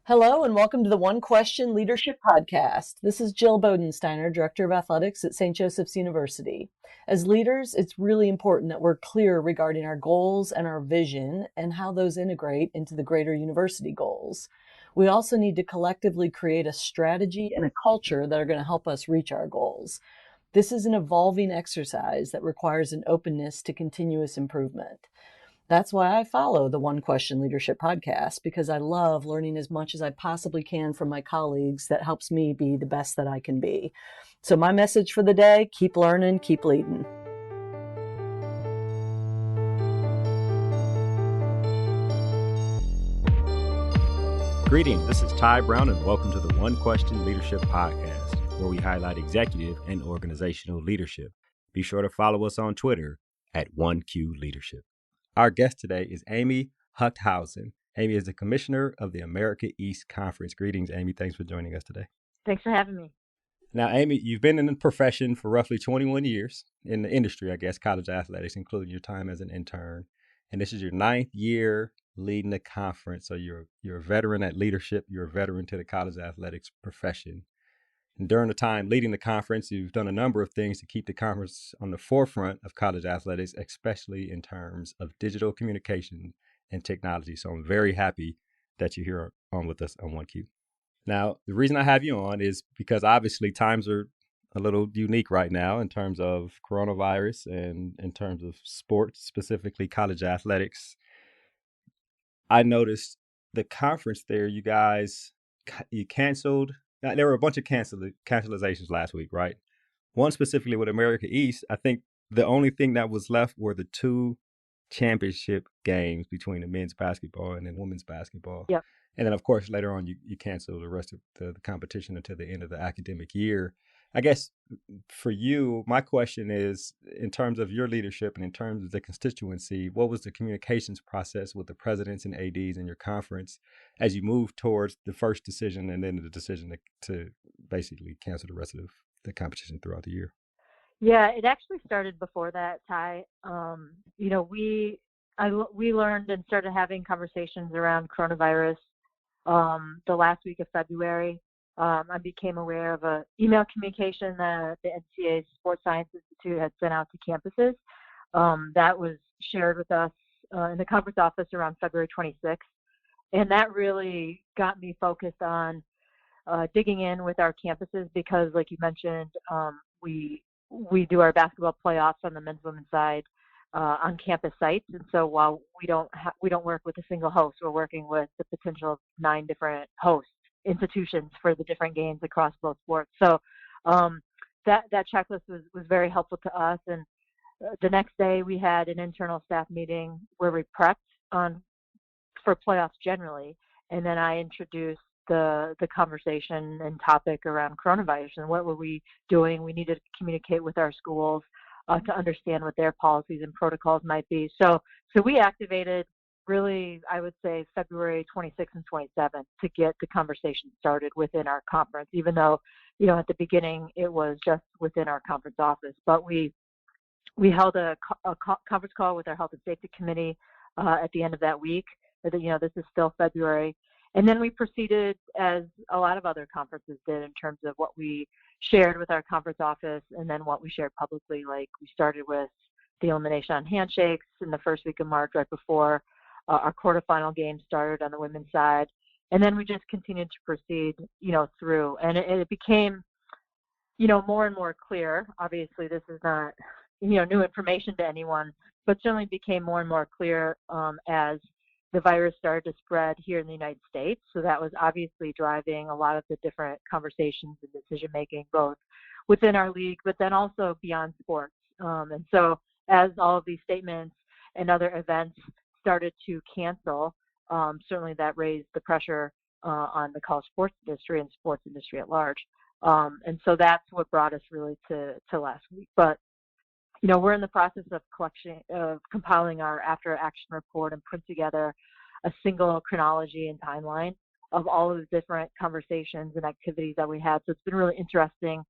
Hello and welcome to the One Question Leadership Podcast. This is Jill Bodensteiner, Director of Athletics at St. Joseph's University. As leaders, it's really important that we're clear regarding our goals and our vision and how those integrate into the greater university goals. We also need to collectively create a strategy and a culture that are going to help us reach our goals. This is an evolving exercise that requires an openness to continuous improvement. That's why I follow the One Question Leadership Podcast, because I love learning as much as I possibly can from my colleagues that helps me be the best that I can be. So my message for the day, keep learning, keep leading. Greetings, this is Ty Brown and welcome to the One Question Leadership Podcast, where we highlight executive and organizational leadership. Be sure to follow us on Twitter at OneQLeadership. Our guest today is Amy Huchthausen. Amy is the Commissioner of the America East Conference. Greetings, Amy. Thanks for joining us today. Thanks for having me. Now, Amy, you've been in the profession for roughly 21 years in the industry, I guess, college athletics, including your time as an intern. And this is your 9th year leading the conference. So you're a veteran at leadership. You're a veteran to the college athletics profession. And during the time leading the conference, you've done a number of things to keep the conference on the forefront of college athletics, especially in terms of digital communication and technology. So I'm very happy that you're here on with us on OneQ. Now, the reason I have you on is because obviously times are a little unique right now in terms of coronavirus and in terms of sports, specifically college athletics. I noticed the conference there, you canceled. There were a bunch of cancelizations last week, right? One specifically with America East. I think the only thing that was left were the 2 championship games between the men's basketball and the women's basketball. Yep. And then, of course, later on, you canceled the rest of the competition until the end of the academic year. I guess for you, my question is, in terms of your leadership and in terms of the constituency, what was the communications process with the presidents and ADs in your conference as you moved towards the first decision and then the decision to basically cancel the rest of the competition throughout the year? Yeah, it actually started before that, Ty. We learned and started having conversations around coronavirus the last week of February. I became aware of an email communication that the NCAA Sports Science Institute had sent out to campuses. That was shared with us in the conference office around February 26th. And that really got me focused on digging in with our campuses because, like you mentioned, we do our basketball playoffs on the men's women's side on campus sites. And so while we don't work with a single host, we're working with the potential of 9 different hosts institutions for the different games across both sports. So that checklist was very helpful to us. And the next day we had an internal staff meeting where we prepped for playoffs generally. And then I introduced the conversation and topic around coronavirus and what were we doing. We needed to communicate with our schools to understand what their policies and protocols might be. So we activated really, I would say, February 26th and 27th to get the conversation started within our conference, even though, at the beginning it was just within our conference office. But we held a conference call with our health and safety committee at the end of that week. This is still February. And then we proceeded as a lot of other conferences did in terms of what we shared with our conference office and then what we shared publicly. Like we started with the elimination on handshakes in the first week of March, right before our quarterfinal game started on the women's side. And then we just continued to proceed, through. And it became, more and more clear. Obviously, this is not, new information to anyone, but certainly became more and more clear as the virus started to spread here in the United States. So that was obviously driving a lot of the different conversations and decision-making, both within our league, but then also beyond sports. And so as all of these statements and other events started to cancel, certainly that raised the pressure on the college sports industry and sports industry at large. And so that's what brought us really to last week. But, we're in the process of compiling our after action report and put together a single chronology and timeline of all of the different conversations and activities that we had. So it's been really interesting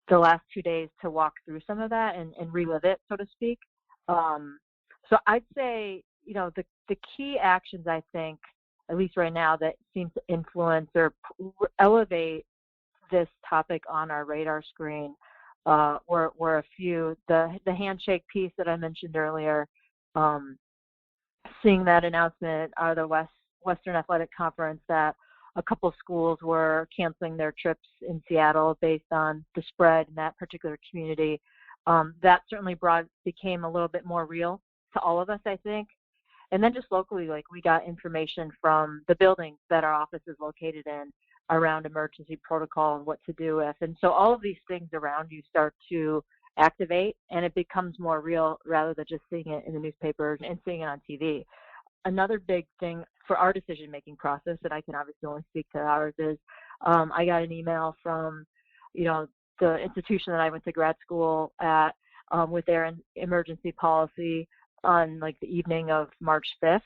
the last 2 days to walk through some of that and relive it, so to speak. So I'd say, the key actions, I think, at least right now, that seem to influence or elevate this topic on our radar screen were a few. The handshake piece that I mentioned earlier, um, seeing that announcement out of the Western Athletic Conference that a couple schools were canceling their trips in Seattle based on the spread in that particular community. That certainly became a little bit more real to all of us, I think. And then just locally, like we got information from the buildings that our office is located in around emergency protocol and what to do with. And so all of these things around you start to activate, and it becomes more real rather than just seeing it in the newspapers and seeing it on TV. Another big thing for our decision-making process, and I can obviously only speak to ours, is I got an email from, the institution that I went to grad school at with their emergency policy on like the evening of March 5th.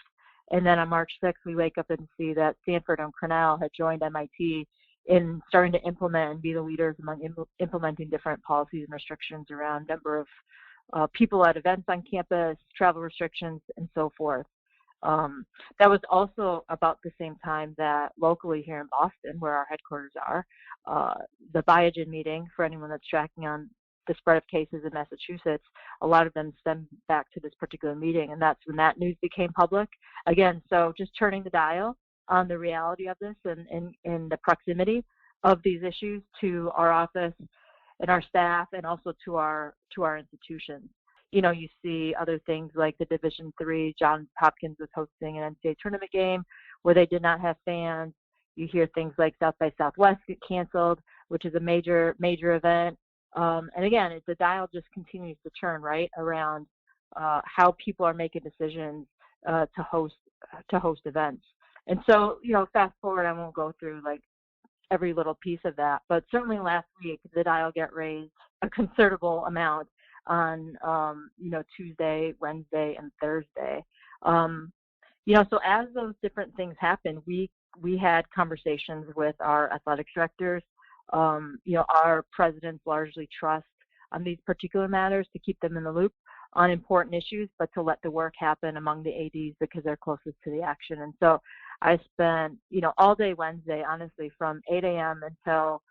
And then on March 6th, we wake up and see that Stanford and Cornell had joined MIT in starting to implement and be the leaders among implementing different policies and restrictions around number of people at events on campus, travel restrictions, and so forth. That was also about the same time that locally here in Boston, where our headquarters are, the Biogen meeting, for anyone that's tracking on the spread of cases in Massachusetts, a lot of them stem back to this particular meeting, and that's when that news became public. Again, so just turning the dial on the reality of this and the proximity of these issues to our office and our staff, and also to our institutions. You see other things like the Division III, Johns Hopkins was hosting an NCAA tournament game where they did not have fans. You hear things like South by Southwest get canceled, which is a major event. And again, the dial just continues to turn right around how people are making decisions to host events. And so, fast forward, I won't go through like every little piece of that, but certainly last week the dial got raised a considerable amount on Tuesday, Wednesday, and Thursday. So as those different things happened, we had conversations with our athletics directors. Our presidents largely trust on these particular matters to keep them in the loop on important issues, but to let the work happen among the ADs because they're closest to the action. And so I spent, all day Wednesday, honestly, from 8 a.m. until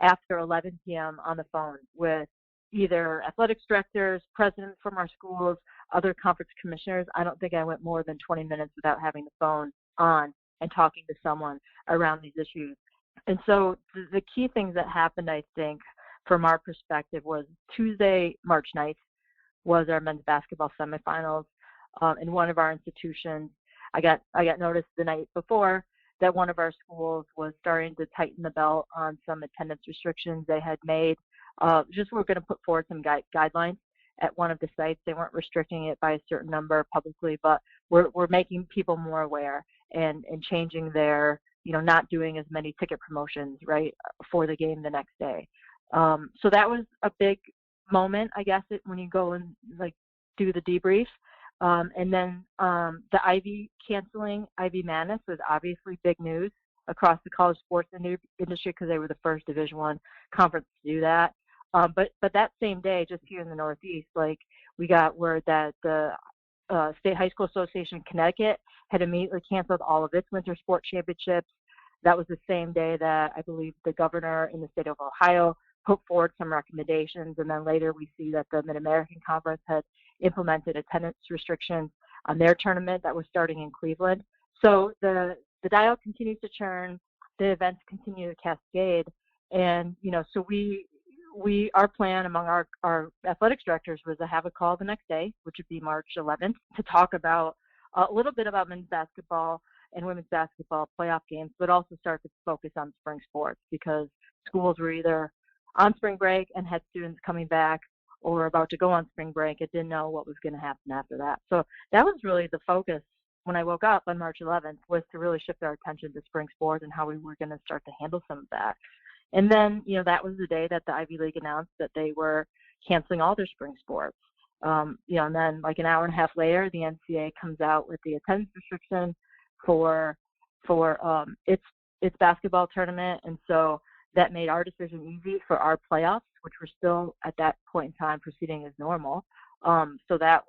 after 11 p.m. on the phone with either athletics directors, presidents from our schools, other conference commissioners. I don't think I went more than 20 minutes without having the phone on and talking to someone around these issues. And so the key things that happened, I think, from our perspective was Tuesday, March 9th, was our men's basketball semifinals in one of our institutions. I got notice the night before that one of our schools was starting to tighten the belt on some attendance restrictions they had made. Just we're going to put forward some guidelines at one of the sites. They weren't restricting it by a certain number publicly, but we're making people more aware and changing their, not doing as many ticket promotions, right, for the game the next day. So that was a big moment, I guess, when you go and like do the debrief. And then the Ivy canceling Ivy Madness was obviously big news across the college sports industry because they were the first Division I conference to do that. But that same day, just here in the Northeast, like we got word that the State High School Association in Connecticut had immediately canceled all of its winter sport championships. That was the same day that I believe the governor in the state of Ohio put forward some recommendations, and then later we see that the Mid-American Conference had implemented attendance restrictions on their tournament that was starting in Cleveland. So the dial continues to churn, the events continue to cascade, and so our plan among our athletics directors was to have a call the next day, which would be March 11th, to talk about a little bit about men's basketball and women's basketball playoff games, but also start to focus on spring sports because schools were either on spring break and had students coming back or about to go on spring break and didn't know what was going to happen after that. So that was really the focus when I woke up on March 11th, was to really shift our attention to spring sports and how we were going to start to handle some of that. And then, that was the day that the Ivy League announced that they were canceling all their spring sports. And then like an hour and a half later, the NCAA comes out with the attendance restriction for its basketball tournament. And so that made our decision easy for our playoffs, which were still at that point in time proceeding as normal. So that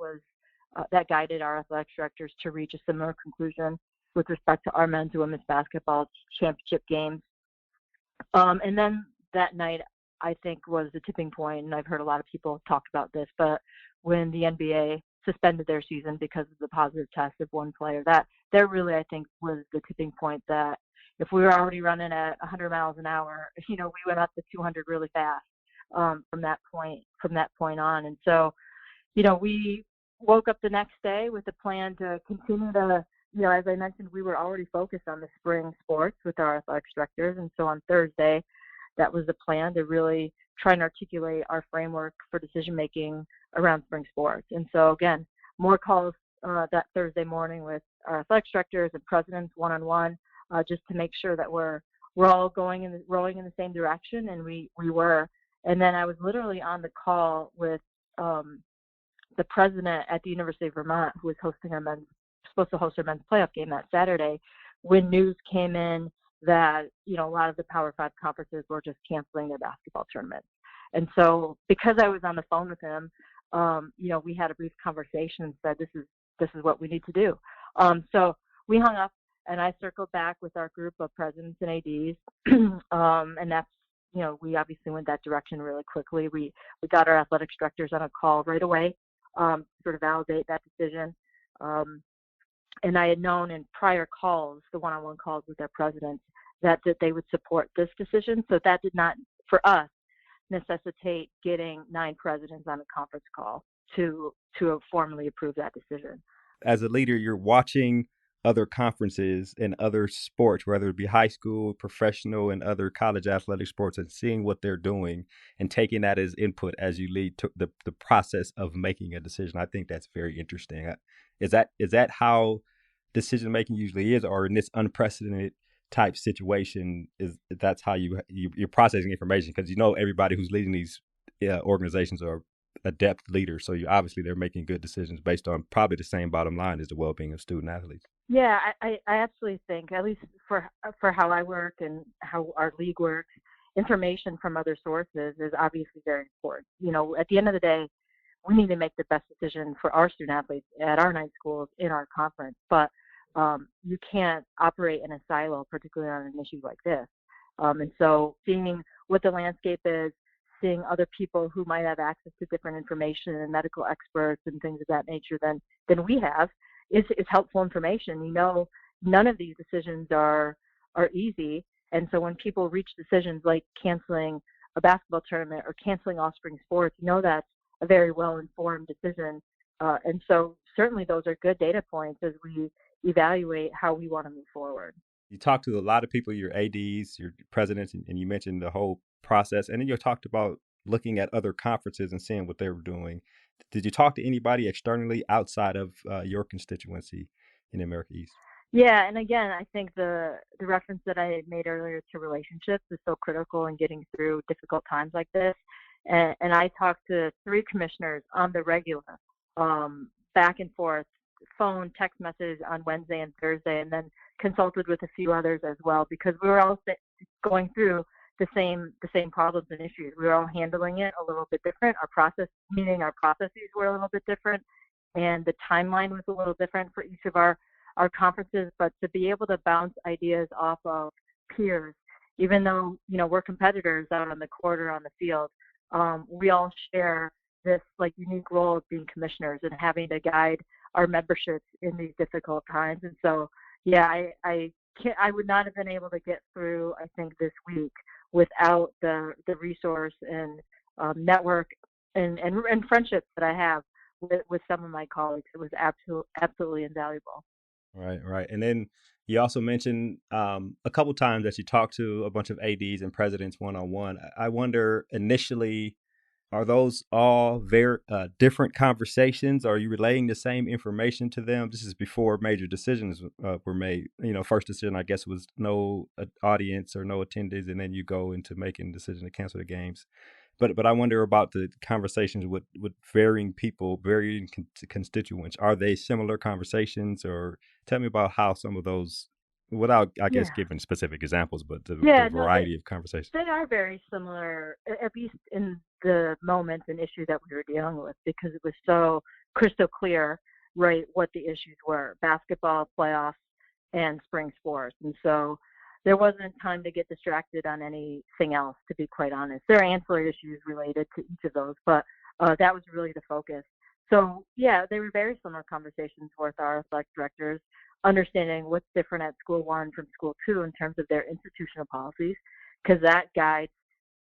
guided our athletics directors to reach a similar conclusion. with respect to our men's and women's basketball championship games. And then that night, I think, was the tipping point, and I've heard a lot of people talk about this, but when the NBA suspended their season because of the positive test of one player, that really, I think, was the tipping point that if we were already running at 100 miles an hour, we went up to 200 really fast from that point on. And so, we woke up the next day with a plan to continue to, as I mentioned, we were already focused on the spring sports with our athletics directors. And so on Thursday, that was the plan to really try and articulate our framework for decision making around spring sports. And so again, more calls that Thursday morning with our athletics directors and presidents one-on-one, just to make sure that we're all rowing in the same direction, and we were. And then I was literally on the call with the president at the University of Vermont, who was supposed to host our men's playoff game that Saturday, when news came in that, a lot of the Power 5 conferences were just canceling their basketball tournaments. And so because I was on the phone with him, we had a brief conversation and said, this is what we need to do. So we hung up, and I circled back with our group of presidents and ADs, and that's, we obviously went that direction really quickly. We got our athletics directors on a call right away, sort of validate that decision. And I had known in prior calls, the one-on-one calls with their presidents, that they would support this decision. So that did not, for us, necessitate getting 9 presidents on a conference call to formally approve that decision. As a leader, you're watching other conferences and other sports, whether it be high school, professional, and other college athletic sports, and seeing what they're doing and taking that as input as you lead to the process of making a decision. I think that's very interesting. Is that how decision making usually is, or in this unprecedented type situation, that's how you're processing information? Because everybody who's leading these organizations are adept leaders, so they're making good decisions based on probably the same bottom line as the well-being of student athletes. Yeah, I absolutely think, at least for how I work and how our league works, information from other sources is obviously very important. At the end of the day, we need to make the best decision for our student athletes at our 9 schools in our conference, but you can't operate in a silo, particularly on an issue like this. And so seeing what the landscape is, seeing other people who might have access to different information and medical experts and things of that nature than we have is helpful information. None of these decisions are easy. And so when people reach decisions like canceling a basketball tournament or canceling all spring sports, that's a very well-informed decision. And so certainly those are good data points as we evaluate how we want to move forward. You talked to a lot of people, your ADs, your presidents, and you mentioned the whole process. And then you talked about looking at other conferences and seeing what they were doing. Did you talk to anybody externally outside of your constituency in the America East? Yeah, and again, I think the reference that I made earlier to relationships is so critical in getting through difficult times like this. And I talked to 3 commissioners on the regular, back and forth, phone, text message on Wednesday and Thursday, and then consulted with a few others as well, because we were all going through the same problems and issues. We were all handling it a little bit different. Our processes were a little bit different, and the timeline was a little different for each of our conferences. But to be able to bounce ideas off of peers, even though we're competitors out on the court or on the field, we all share this unique role of being commissioners and having to guide our memberships in these difficult times. And so, yeah, I would not have been able to get through, I think, this week without the resource and network and friendships that I have with some of my colleagues. It was absolutely invaluable. Right. And then you also mentioned a couple times that you talked to a bunch of ADs and presidents one-on-one. I wonder, initially, are those all very different conversations? Are you relaying the same information to them? This is before major decisions were made. First decision, I guess, was no audience or no attendees, and then you go into making the decision to cancel the games. But I wonder about the conversations with varying people, varying constituents. Are they similar conversations, or tell me about how some of those, without, I guess, giving specific examples, but the variety of conversations. They are very similar, at least in the moment and issue that we were dealing with, because it was so crystal clear, right, what the issues were. Basketball playoffs, and spring sports. And so there wasn't time to get distracted on anything else, to be quite honest. There are ancillary issues related to each of those, but that was really the focus. So, yeah, they were very similar conversations with our athletic directors, understanding what's different at school one from school two in terms of their institutional policies, because that guides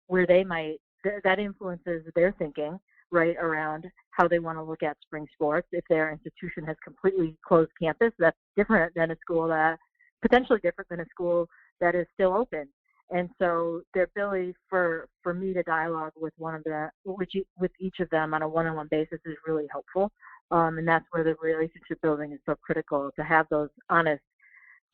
where they might, that influences their thinking, right, around how they want to look at spring sports. If their institution has completely closed campus, that's different than a school that, potentially different than a school that is still open. And so the ability for me to dialogue with one of the with each of them on a one-on-one basis is really helpful. And that's where the relationship building is so critical, to have those honest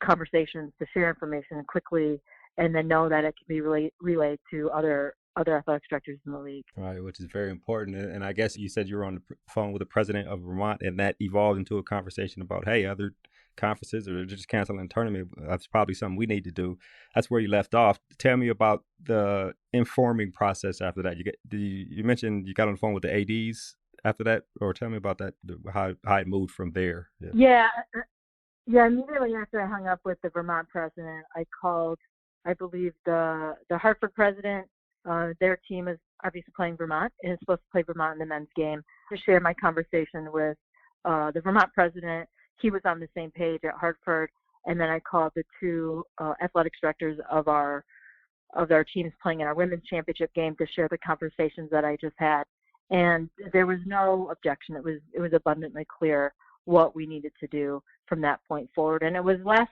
conversations, to share information quickly, and then know that it can be relayed to other athletic directors in the league. Right, which is very important. And I guess you said you were on the phone with the president of Vermont, and that evolved into a conversation about, hey, other conferences or just canceling a tournament, that's probably something we need to do. That's where you left off. Tell me about the informing process after that. You mentioned you got on the phone with the ADs after that, or tell me about that, how it moved from there. Yeah, immediately after I hung up with the Vermont president, I called, I believe, the Hartford president. Their team is obviously playing Vermont and is supposed to play Vermont in the men's game, to share my conversation with the Vermont president. He was on the same page at Hartford. And then I called the two athletics directors of our teams playing in our women's championship game to share the conversations that I just had. And there was no objection. It was abundantly clear what we needed to do from that point forward. And it was less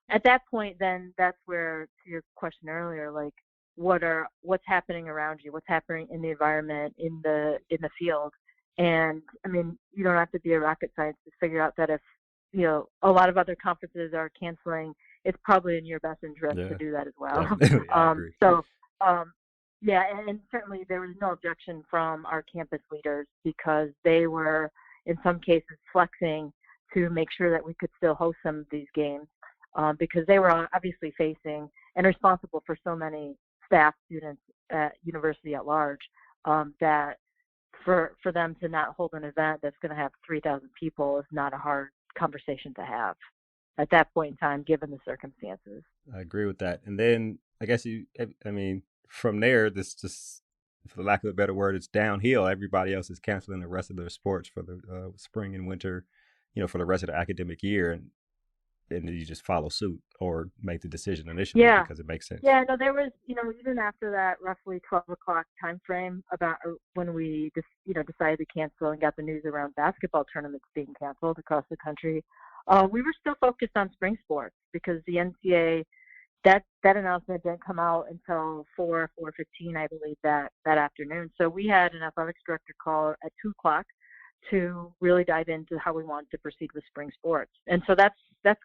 at that point, then that's where, to your question earlier, like what's happening around you, what's happening in the environment, in the field. And I mean, you don't have to be a rocket scientist to figure out that if, you know, a lot of other conferences are canceling, it's probably in your best interest to do that as well. Definitely, I agree. Yeah, and certainly there was no objection from our campus leaders, because they were, in some cases, flexing to make sure that we could still host some of these games, because they were obviously facing and responsible for so many staff, students at university at large, that for them to not hold an event that's going to have 3,000 people is not a hard conversation to have at that point in time, given the circumstances. I agree with that. And then I guess from there, this just, for lack of a better word, it's downhill. Everybody else is canceling the rest of their sports for the spring and winter, for the rest of the academic year. And you just follow suit or make the decision initially because it makes sense. Yeah, no, there was, even after that roughly 12 o'clock time frame, about when we just, decided to cancel and got the news around basketball tournaments being canceled across the country, we were still focused on spring sports, because the NCAA, that announcement didn't come out until 4:15, I believe, that afternoon. So we had an athletics director call at 2 o'clock to really dive into how we wanted to proceed with spring sports. And so that's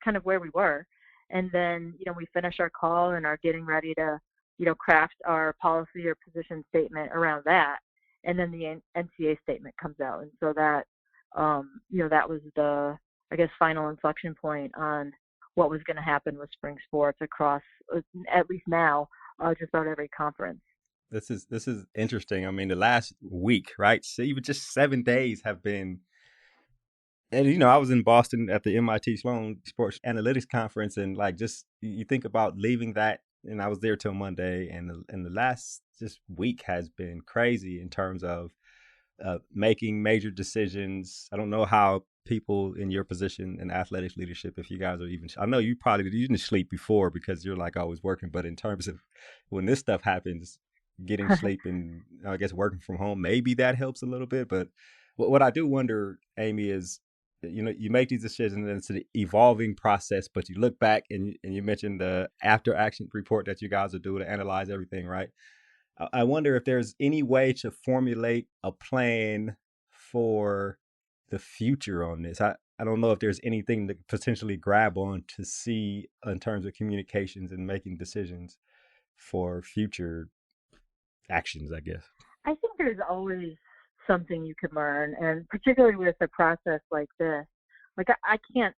kind of where we were. And then, we finish our call and are getting ready to, craft our policy or position statement around that. And then the NCAA statement comes out. And so that, that was the, I guess, final inflection point on what was going to happen with spring sports across, at least now, just about every conference. This is interesting. I mean, the last week, right? So even just 7 days have been, and I was in Boston at the MIT Sloan Sports Analytics Conference, and like, just you think about leaving that, and I was there till Monday, and the last just week has been crazy in terms of making major decisions. I don't know how people in your position in athletics leadership, if you guys are even, I know you didn't sleep before because you're like always working, but in terms of when this stuff happens, getting sleep and I guess working from home, maybe that helps a little bit. But what I do wonder, Amy, is, you make these decisions and it's an evolving process, but you look back and you mentioned the after action report that you guys will do to analyze everything, right? I wonder if there's any way to formulate a plan for the future on this. I don't know if there's anything to potentially grab on to see in terms of communications and making decisions for future actions, I guess. I think there's always something you can learn, and particularly with a process like this. Like I can't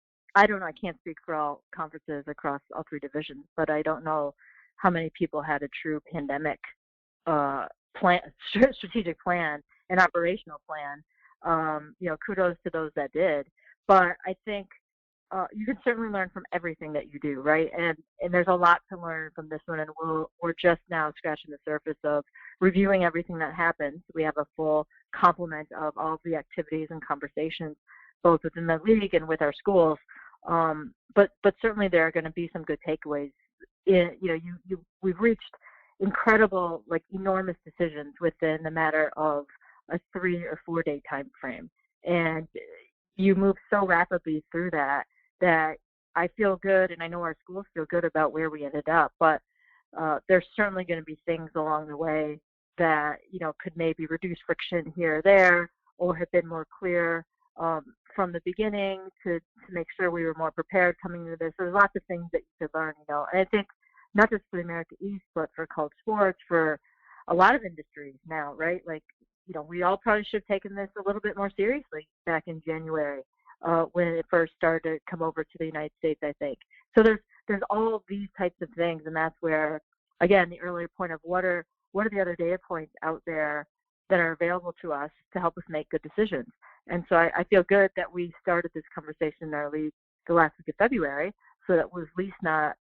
speak for all conferences across all three divisions, but I don't know how many people had a true pandemic strategic plan and operational plan. Kudos to those that did. But I think you can certainly learn from everything that you do, right? And there's a lot to learn from this one, and we're just now scratching the surface of reviewing everything that happens. We have a full complement of all of the activities and conversations, both within the league and with our schools. But certainly there are going to be some good takeaways. We've reached incredible, like enormous decisions within the matter of a 3 or 4 day time frame, and you move so rapidly through that I feel good, and I know our schools feel good about where we ended up. But there's certainly going to be things along the way that could maybe reduce friction here or there, or have been more clear from the beginning to make sure we were more prepared coming into this. There's lots of things that you could learn, and I think not just for the America East, but for college sports, for a lot of industries now, right? Like, we all probably should have taken this a little bit more seriously back in January when it first started to come over to the United States, I think. So there's all of these types of things, and that's where, again, the earlier point of what are the other data points out there that are available to us to help us make good decisions. And so I feel good that we started this conversation in our league the last week of February, so that was at least not,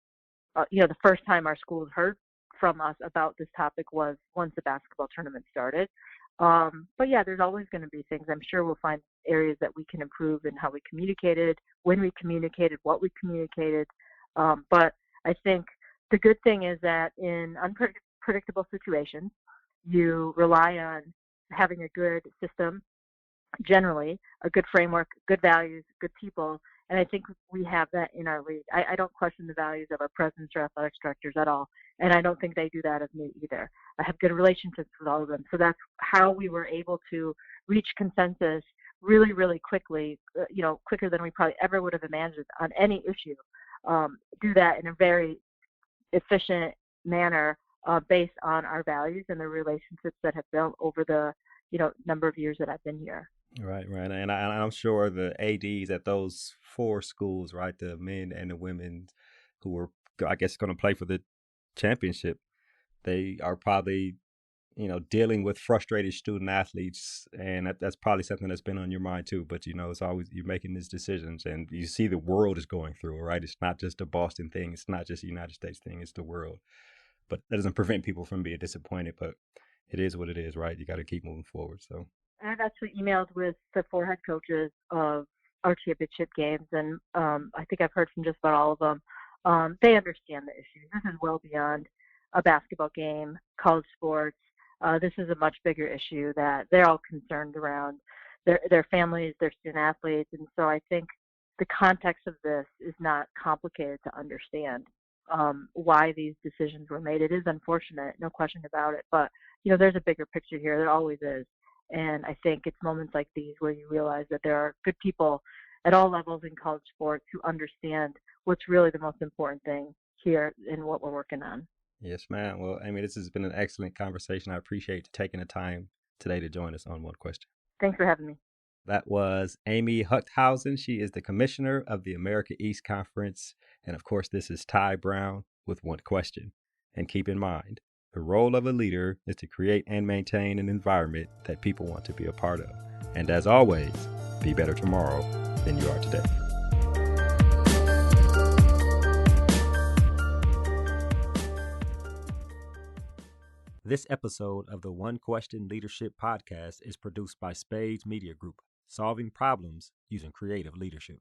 the first time our schools heard from us about this topic was once the basketball tournament started. But yeah, there's always going to be things. I'm sure we'll find areas that we can improve in how we communicated, when we communicated, what we communicated. But I think the good thing is that in unpredictable situations, you rely on having a good system, generally, a good framework, good values, good people. And I think we have that in our league. I don't question the values of our presidents or athletics directors at all. And I don't think they do that of me either. I have good relationships with all of them. So that's how we were able to reach consensus really, really quickly, quicker than we probably ever would have imagined on any issue. Do that in a very efficient manner based on our values and the relationships that have built over the number of years that I've been here. Right. And I'm sure the ADs at those 4 schools, right, the men and the women who were, I guess, going to play for the championship, they are probably, dealing with frustrated student athletes. And that's probably something that's been on your mind too. But, it's always, you're making these decisions and you see the world is going through, right? It's not just a Boston thing. It's not just a United States thing. It's the world. But that doesn't prevent people from being disappointed. But it is what it is, right? You got to keep moving forward. So I've actually emailed with the 4 head coaches of our championship games, and I think I've heard from just about all of them. They understand the issues. This is well beyond a basketball game, college sports. This is a much bigger issue that they're all concerned around their families, their student athletes. And so I think the context of this is not complicated to understand why these decisions were made. It is unfortunate, no question about it. But, there's a bigger picture here. There always is. And I think it's moments like these where you realize that there are good people at all levels in college sports who understand what's really the most important thing here in what we're working on. Yes, ma'am. Well, Amy, this has been an excellent conversation. I appreciate you taking the time today to join us on One Question. Thanks for having me. That was Amy Huchthausen. She is the commissioner of the America East Conference. And of course, this is Ty Brown with One Question. And keep in mind, the role of a leader is to create and maintain an environment that people want to be a part of. And as always, be better tomorrow than you are today. This episode of the One Question Leadership Podcast is produced by Spades Media Group, solving problems using creative leadership.